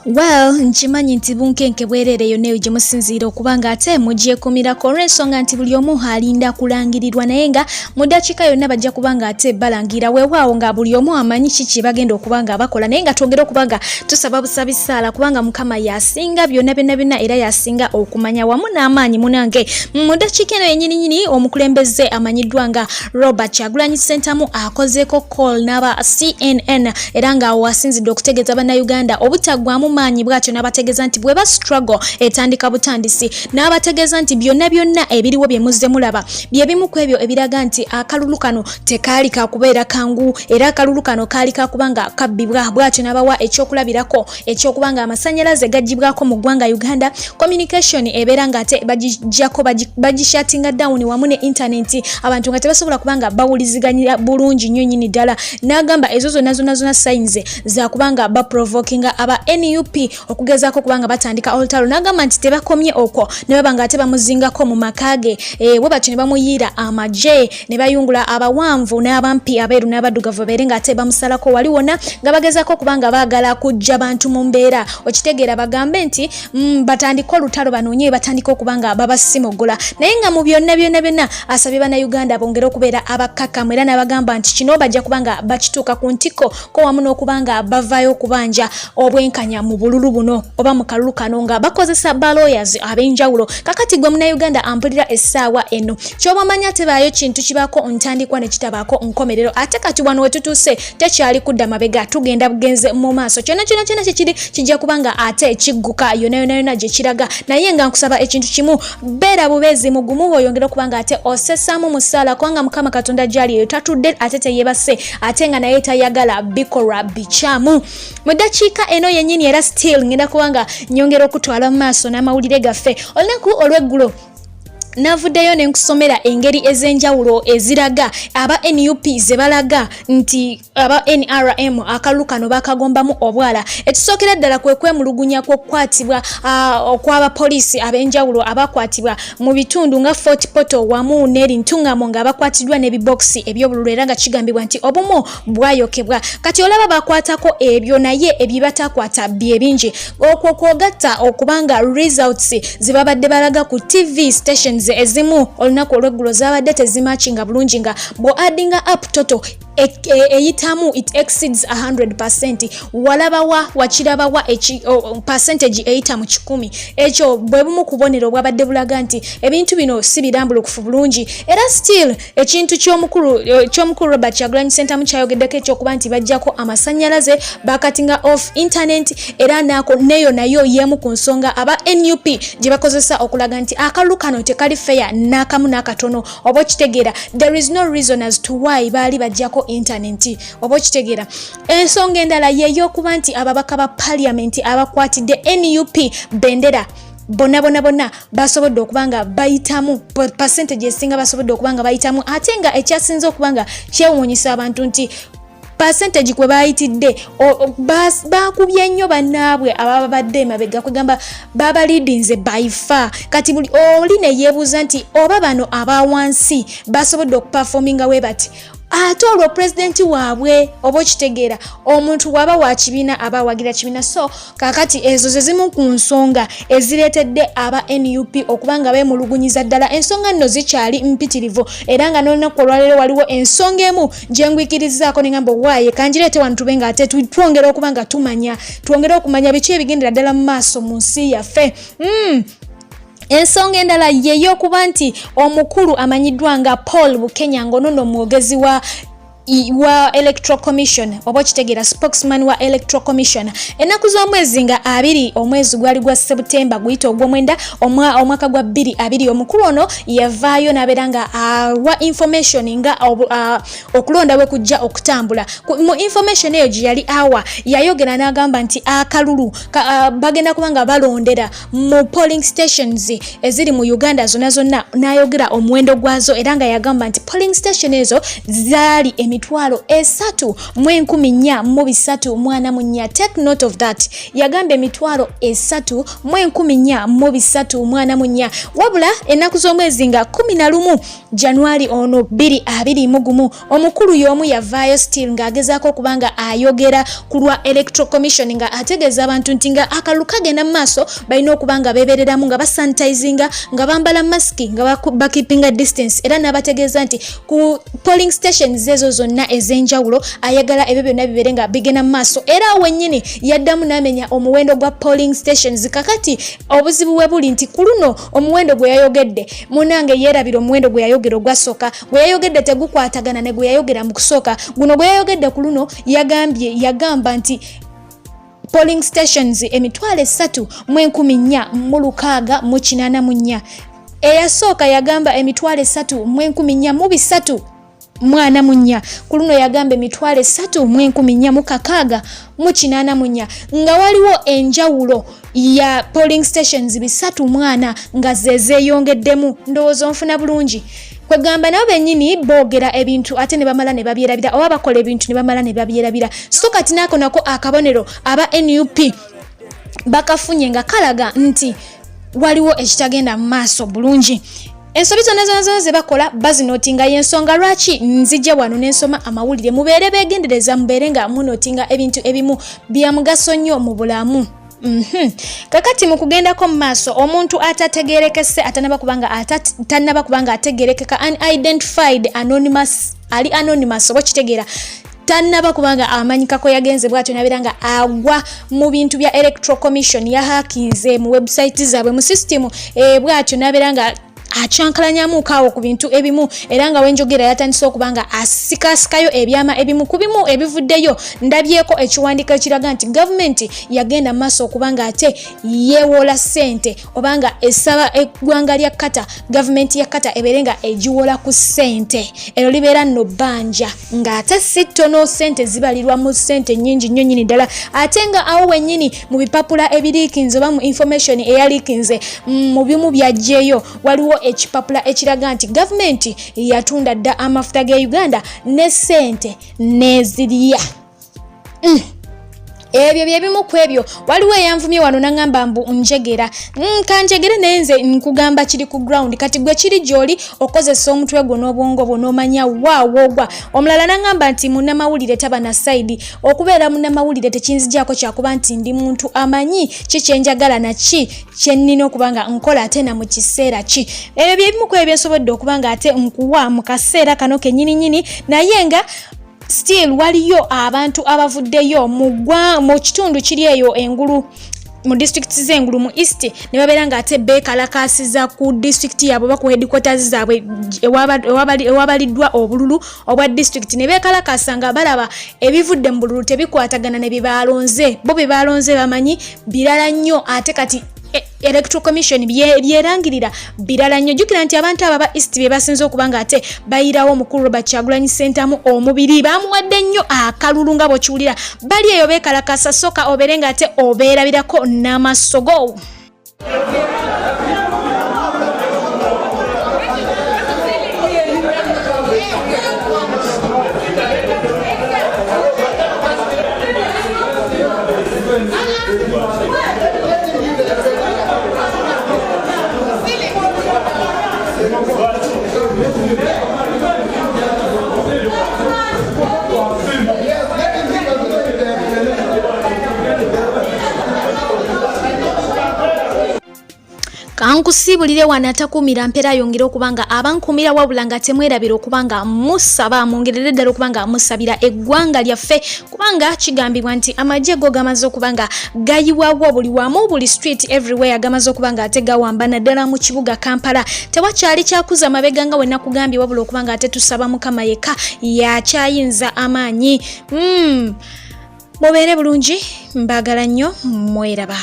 Well, nchimanyi nti bunkenke bwerere yonna eyo gye musinziira okuba nga ate mugyekomirako olw'ensonga nti buli omu alinda kulangirirwa naye nga mu ddakiika yonna bajja kuba nga ate balangira weewaawo nga buli omu amanyi kiki bagenda okuba nga bakola naye nga twongere okuba nga tusaba busabisaala kubanga Mukama yasinga byonna era yasinga okumanya wamu n'amaanyi munange. Mu ddakiika eno yennyini omukulembeze amanyiddwa nga Robert Kyagulanyi Ssentamu akozeeko call n'aba CNN era nga wasinzidde okutegeeza bannayuganda obutaggwamu maanyi bwatyo n'abategeeza nti bwe ba struggle etandika butandisi n'abategeeza nti byonna ebiriwo bye muzze mulaba bye bimu ku ebyo ebiraga nti akalulu kano tekaali kakubeera kangu era akalulu kano kaali kakubanga kabbibwa bwatyo n'abawa ekyokulabirako ekyokubanga amasannyalaze gagibwako mu ggwanga Uganda communication ebeera nga ate bagishatinga down wamu ne internet abantu nga tebasobola kubanga bawuliziganya bulungi nnyo nnyini ddala n'agamba ezo zonna signs za kubanga baprovokinga aba NUP okugezaako kubanga batandika olutalo n'agamba nti tebakomye okwo ne baba nga ate bamuzingako mu makage bwe batyo ne bamuyiira amaje ne bayungula abawanvu n'abampi abeeru n'abaddugavu beere nga ate bamusalako wali wonna nga bagezaako kubanga baagala kujja bantu mu mbeera okitegeera bagambe nti batandika olutalo banoonye batandika okubanga babasimogola naye nga mu byonna asabye bannayuganda bongere okubeera abakkakkamu era n'abagamba nti kino bajja kubanga bakituuka ku ntiko ko wamu n'okubanga bavaayo okubanja obwenkanya mu bululu buno oba mu kalulu kano nga bakozesa balawyers ab'enjawulo kakati gwe munnayuganda ampulira essaawa eno ky'obamanya tebaayo kintu kibaako ntandikwa ne kitabaako nkomerero ate kati wano we tutuuse tekyali kudda mabega tugenda bugenze mu maaso kyonna kikiri kijja kubanga ate ekigguka yonna gye kiraga naye nga nkusaba ekintu kimu beera bubeezi mugumu oyongere okubanga ate osesaamu musaala kubanga Mukama Katonda gyali eyo tatudde ate teyeebase ate nga naye tayagala bikolwa bikyamu mu ddakiika eno yennyini era still ngenda kubanga nyongera okutwala mu maaso n'amawulire gaffe olunaku olw'eggulo navuddeyo ne nkusomera engeri ez'enjawulo eziraga aba NUP ze balaga nti aba NRM akalulu kano bakagombamu obwala ekisookera ddala kwe kwemulugunya kw'okukwatibwa okw'abapoliisi ab'enjawulo abakwatibwa mu bitundu nga Fort Portal wamu n'Erintungamo nga bakwatiddwa n'ebibokisi eby'obululu era nga kigambibwa nti obumu bwayokebwa kati olaba bakwatako ebyo naye ebibatakwata bye bingi okwo kwogatta okubanga results zibabadde balaga ku TV stations ezimu olunaku olw'eggulo zabadde tezimakinga bulungi nga bo addinga up total eyitamu it exceeds 100% walabawa wakirabawa percentage eyita mu 10 ekyo bwe bumu kubonero bwabadde bulaga nti ebintu bino si birambulukufu bulungi era still ekintu ky'omukulu Robert Kyagulanyi Ssentamu kyayogeddeko ekyokuba nti bajjako amasannyalaze bakatinga off internet era nayo yemu ku nsonga aba NUP gye bakozesa okulaga nti akalulu kano tekali fair n'akamu n'akatono oba okitegeera there is no reason as to why baali bajjako internet oba okitegeera ensonga endala yeyokuba nti ababaka ba parliament abakwatidde NUP bendera bonna basobodde okubanga bayitamu percentage esinga basobodde okubanga bayitamu ate nga ekyasinze okubanga kyewuunyisa abantu nti percentage kwe bayitidde bakubye nnyo bannaabwe ababadde emabega kwegamba baba leadinze by far kati buli oli ne yeebuuza nti oba bano abawansi basobodde okuperforminga we bati ate olwo pulezidenti waabwe oba okitegeera omuntu waba wa kibiina aba wagira kibiina so kakati ezo ze zimu ku nsonga ezireetedde aba NUP okubanga beemulugunyiza ddala ensonga nno zikyali mpitirivu era nga n'olunaku olwaleero waliwo ensonga emu gye ngwikirizaako ne ngamba waaye kanjireete wano tube nga ate twongera okubanga twongere okumanya biki ebigendera ddala mu maaso mu nsi yaffe ensonga endala yeyokuba nti omukulu amanyiddwa nga Paul Bukenya ngono mwogezi wa Electoral Commission oba okitegeera spokesman wa Electoral Commission ennaku z'omwezi nga 2 omwezi gwali gwa September guyita ogw'omwenda omwaka gwa 2020 omukulu ono yavaayo n'abeera nga wa information nga okulonda bwe kujja okutambula mu information eyo gye yali awa yayogera n'agamba nti akalulu bagenda kubanga balondera mu polling stations eziri mu Uganda zonna n'ayogera omuwendo gwazo era nga yagamba nti polling station ezo zaali emitwalo 3,434. Take note of that. Yagamba emitwalo 3,434. Wabula ennaku z'omwezi nga 11 January ono 2021 omukulu y'omu yavaayo still ng'agezaako okubanga ayogera ku lwa Electoral Commission nga ategeeza abantu nti nga akalulu kagenda mu maaso balina okubanga beebereramu nga basanitizinga nga bambala masiki nga bakeepinga distance era n'abategeeza nti ku polling stations ezo zonna ez'enjawulo ayagala ebyo byonna bibeere nga bigenda mu maaso era wennyini yaddamu n'amenya omuwendo gwa polling stations kakati obuzibu we buli nti ku luno omuwendo gwe yayogedde munange yeerabira omuwendo gwe yayogera ogwasooka gwe yayogedde tegukwatagana ne gwe yayogera mu kusooka guno gwe yayogedde ku luno yagamba nti polling stations emitwalo 3,484 eyasooka yagamba emitwalo 3,434 ku luno yagamba emitwalo 3,484 nga waliwo enjawulo ya polling stations 3 nga zeeyongeddemu ndowooza onfuna bulungi kwegamba nabo bennyini boogera ebintu ate ne bamala ne babyerabira oba bakola ebintu ne bamala ne babyerabira so kati naako nako akabonero aba NUP bakafunye nga kalaga nti waliwo ekitagenda mu maaso bulungi ensobi zonna ze bakola bazinotinga y'ensonga lwaki nzija wano n'ensoma amawulire mubeere beegendereza mubeere nga munotinga ebintu ebimu bya mugaso nnyo mu bulamu. Kakati mu kugendako mu maaso omuntu atategeerekese tannaba kubanga ategeerekeka unidentified anonymous ali anonymous oba kitegeera tannaba kubanga amanyikako yagenze bwatyo nabeera nga agwa mu bintu bya Electoral Commission yahakinze mu website zaabwe mu system bwatyo nabeera nga achankalanyamu kaawo ku bintu ebimu era nga wenjogera yatandise okubanga asikasikayo ebyama ebimu ku bimu ebivuddeyo ndabyeko ekiwandiiko ekiraga nti gavumenti yagenda maaso okubanga ate yeewola ssente obanga esaba eggwanga lya Kata gavumenti ya Kata ebeere nga egiwola ku ssente ero libeera nno bbanja ng'ate si ttono ssente zibalirwa mu ssente nnyingi nnyo nnyini ddala ate nga awo wennyini mu bipapula ebiriikinze oba mu information eyaliikinze mu bimu byajjeeyo waliwo ekipapula ekiraga nti gavumenti yatunda dda amafuta ge Uganda ne ssente nezirya ebyo byebimu ku ebyo waliwo eyanvumye wano nangamba mbu njegera kanjegere nenze nkugamba kiri ku ground kati gwe kiri gyoli okozesa omutwe gwo n'obwongo bwo n'omanya waawogwa omulala nangamba nti munnamawulire taba na side okubeera munnamawulire tekinzigyako kyakuba nti ndi muntu amanyi kikyenjagala naki kyennina okubanga nkola ate na mu kiseera ki ebyo byebimu ku ebyo nsobodde okubanga ate nkuwa mu kaseera kano kennyininyini naye nga still waliyo abantu abavuddeyo mu kitundu kiri eyo engulu mu district z'engulu mu east ne babeera nga ate beekalakasiza ku district yaabwe oba ku headquarters zaabwe ewabaliddwa obululu obwa district ne beekalakasa nga balaba ebivudde mu bululu tebikwatagana ne byebalonze bo byebalonze bamanyi birala nnyo ate kati Electoral Commission byerangirira birala nnyo jjukira nti abantu aba East bye basinze okubanga ate bayirawo omukulu Robert Kyagulanyi Ssentamu omubiri bamuwadde nnyo akalulu nga bw'okiwulira bali eyo beekalakasa soka obeere nga ate obeerabirako n'amasogo. Kankusibulire wana atakumira mpera yongera okubanga abankumira wabula nga temwerabira okubanga musaba mongerere ddala okubanga musabira eggwanga lyaffe kubanga kigambibwa nti amagye go gamaze okubanga gayiwawo buli wamu buli street everywhere gamaze okubanga ate gawambana ddala mu kibuga Kampala tewakyali kyakuza mabega nga wenna kugambye wabula okubanga ate tusaba Mukama yekka yakyayinza amaanyi mubeere bulungi mbagala nnyo mweraba.